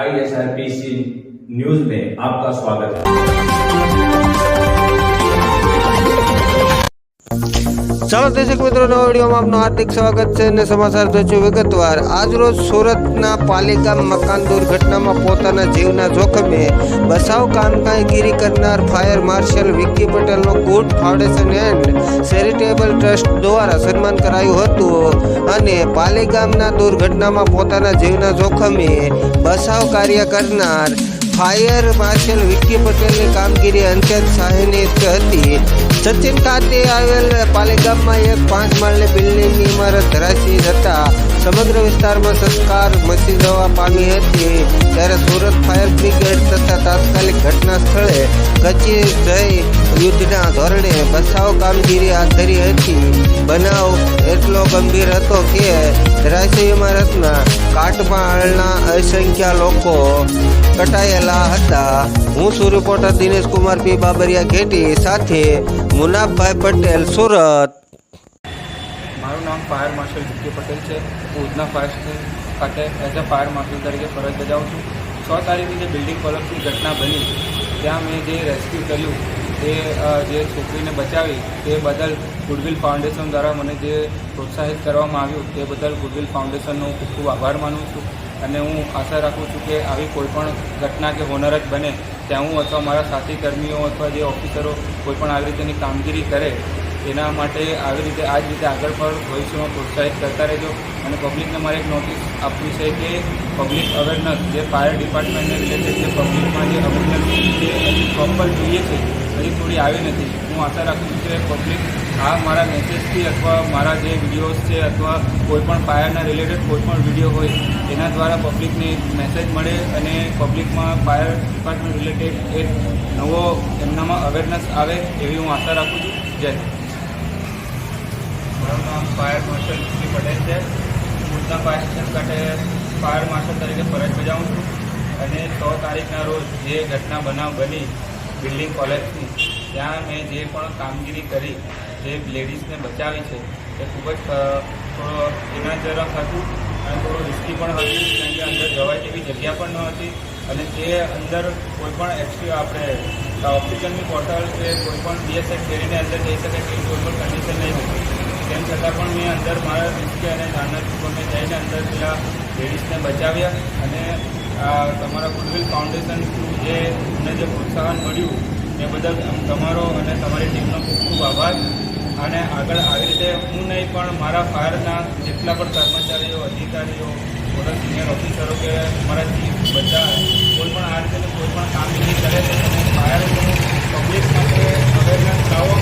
ISRPC news में आपका स्वागत है। ચાલો દર્શક મિત્રો, નવા વિડીયોમાં આપનું હાર્દિક સ્વાગત છે અને સમાચાર જોઈશું વિગતવાર। આજરોજ સુરતના પાલીગામ મકાન દુર્ઘટનામાં પોતાના જીવના જોખમે બચાવ કામગીરી કરનાર ફાયર માર્શલ વિક્કી પટેલનો good foundation and charitable trust દ્વારા સન્માન કરાયું હતું અને પાલીગામના દુર્ઘટનામાં પોતાના જીવના જોખમે બચાવ કાર્ય કરનાર ફાયર માર્શલ વિક્કી પટેલની કામગીરી અંત્યત સહાયની હતી। સચિન ખાતે આવેલ પાલીગામમાં એક 5 માળની બિલ્ડિંગની ઇમારત ધરાશયી થતા સમગ્ર વિસ્તારમાં સંસ્કાર મચી જવા પામી હતી। ત્યારે સુરત ફાયર બ્રિગેડ તથા તાત્કાલિક ઘટના સ્થળે કચી જઈ યુદ્ધના ધોરણે બચાવ કામગીરી હાથ ધરી હતી। બનાવ એટલો ગંભીર હતો કે ધરાશયી ઇમારતના કાટમાળના અસંખ્ય લોકો કટાયેલા હતા। હું છું રિપોર્ટર દિનેશ કુમાર પી બાબરિયા ઘેટી સાથે મુનાફભાઈ પટેલ, સુરત। મારું નામ ફાયર માર્શલ વિક્કી પટેલ છે। હું ઉધના ફાયર સ્ટેશન ખાતે એઝ અ ફાયર માર્શલ તરીકે ફરજ બજાવું છું। 6 તારીખે જે બિલ્ડિંગ કોલેપ્સની ઘટના બની ત્યાં મેં જે રેસ્ક્યુ કર્યું તે જે છોકરીને બચાવી તે બદલ ગુડવિલ ફાઉન્ડેશન દ્વારા મને જે પ્રોત્સાહિત કરવામાં આવ્યું તે બદલ ગુડવિલ ફાઉન્ડેશનનો ખૂબ ખૂબ આભાર માનું છું અને હું આશા રાખું છું કે આવી કોઈ પણ ઘટના કે હોનર જ બને ત્યાં હું અથવા મારા સાથી કર્મીઓ અથવા જે ઓફિસરો કોઈ પણ આવી રીતેની કામગીરી કરે તેના માટે આવી રીતે આ જ રીતે આગળ પણ ભવિષ્યમાં પ્રોત્સાહિત કરતા રહેજો। અને પબ્લિકને મારે એક નોટિસ આપવી છે કે પબ્લિક અવેરનેસ જે ફાયર ડિપાર્ટમેન્ટને રિલેટેડ જે પબ્લિકમાં જે અવેરનેસ જે પ્રોપર જોઈએ છે હજી થોડી આવી નથી। હું આશા રાખું છું કે પબ્લિક આ મારા મેસેજથી અથવા મારા જે વિડીયોઝ છે અથવા કોઈપણ ફાયરના રિલેટેડ કોઈપણ વિડીયો હોય એના દ્વારા પબ્લિકને મેસેજ મળે અને પબ્લિકમાં ફાયર ડિપાર્ટમેન્ટ રિલેટેડ એક નવો એમનામાં અવેરનેસ આવે એવી હું આશા રાખું છું। જય હિન્દ। મારું નામ ફાયર માર્શલ વિક્કી પટેલ છે। ઉધના ફાયર સ્ટેશન ખાતે ફાયર માર્શલ તરીકે ફરજ બજાવું છું અને 6 તારીખના રોજ જે ઘટના બનાવ બની બિલ્ડિંગ કોલેપ્સની ત્યાં મેં જે પણ કામગીરી કરી જે લેડીઝને બચાવી છે એ ખૂબ જ થોડો એનાજરક હતું અને થોડું રિસ્કી પણ હતું કારણ કે અંદર જવાય તેવી જગ્યા પણ ન હતી અને તે અંદર કોઈપણ આપણે ઓક્સિજનની બોટલ કે કોઈપણ BSF કેરીને અંદર જઈ શકે તેવી કોઈપણ કન્ડિશન નહીં હતી। તેમ છતાં પણ મેં અંદર મારા રિસ્કે અને નાના જઈને અંદર પેલા લેડીઝને બચાવ્યા અને તમારા ગુડવિલ ફાઉન્ડેશન થ્રુ જે મને જે પ્રોત્સાહન મળ્યું એ બદલ તમારો અને તમારી ટીમનો ખૂબ ખૂબ આભાર। અને આગળ આવી રીતે હું નહીં પણ મારા ફાયરના જેટલા પણ કર્મચારીઓ અધિકારીઓ મોટા સિનિયર ઓફિસરો કે અમારા ચીફ બધા કોઈ પણ આ રીતે કોઈ પણ કામગીરી કરે છે અને ફાયરનું પબ્લિક માટે અવેરનેસ લાવો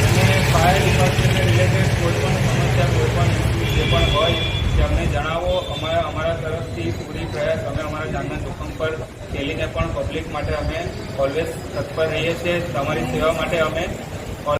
અને ફાયર ડિપાર્ટમેન્ટને રિલેટેડ કોઈ પણ સમસ્યા કોઈ પણ ઇસ્યુ જે પણ હોય તે અમને જણાવો। અમારા તરફથી પૂરી પ્રયાસ અમે અમારા જાનના જોખમ પર ખેલીને પણ પબ્લિક માટે અમે ઓલવેઝ તત્પર રહીએ છીએ। તમારી સેવા માટે અમે